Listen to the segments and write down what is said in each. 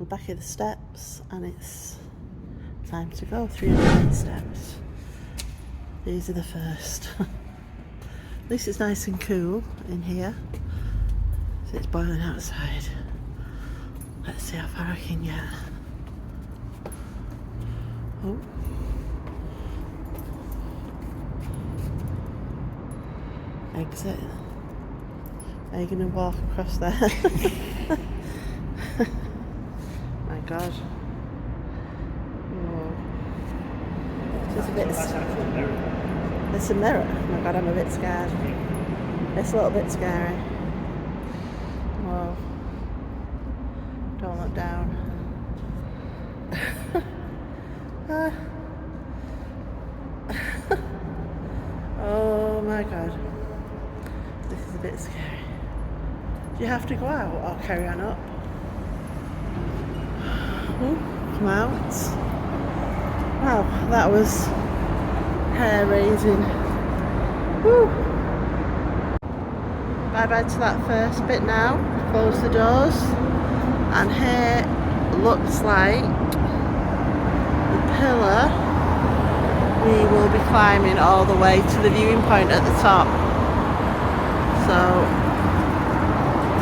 We're back at the steps and it's time to go. 308 steps. These are the first. At least it's nice and cool in here. So it's boiling outside. Let's see how far I can get. Oh. Exit. Are you going to walk across there? My God. Whoa. It's a bit. It's a mirror. Oh my God, I'm a bit scared. It's a little bit scary. Whoa. Don't look down. Oh my God. This is a bit scary. Do you have to go out or carry on up? Ooh, come out. Wow, that was hair raising. Woo. Bye bye to that first bit now. Close the doors. And here looks like the pillar. We will be climbing all the way to the viewing point at the top. So,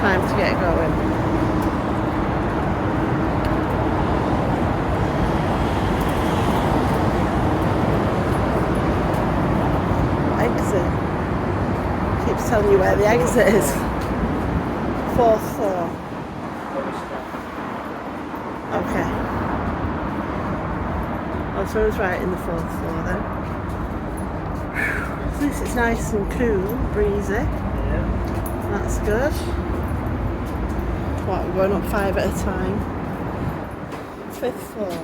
time to get going. Exit. Keeps telling you where the exit is. 4th floor. Okay. Oh, so I was right in the 4th floor then. At least it's nice and cool, breezy. Yeah. That's good. What, we're going up 5 at a time. 5th floor.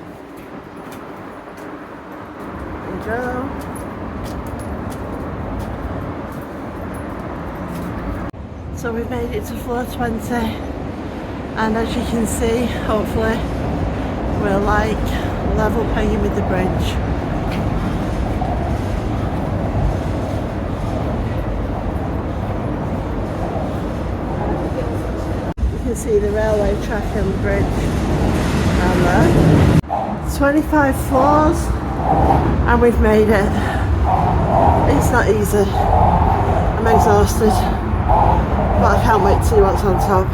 There we go. So we've made it to floor 20, and as you can see, hopefully we're like level playing with the bridge. You can see the railway track and the bridge down there. 25 floors and we've made it. It's not easy. I'm exhausted, but I can't wait to see what's on top.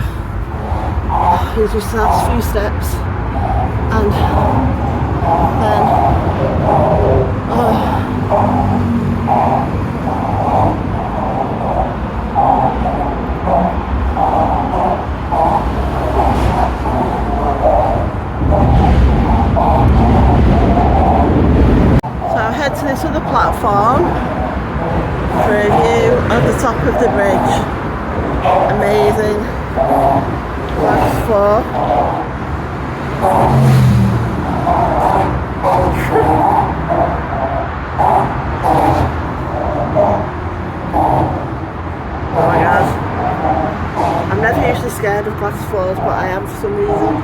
It's just the last few steps and then so I'll head to this other platform for a view of the top of the bridge. Amazing. Last floor. Oh my God. I'm never usually scared of glass floors, but I am for some reason.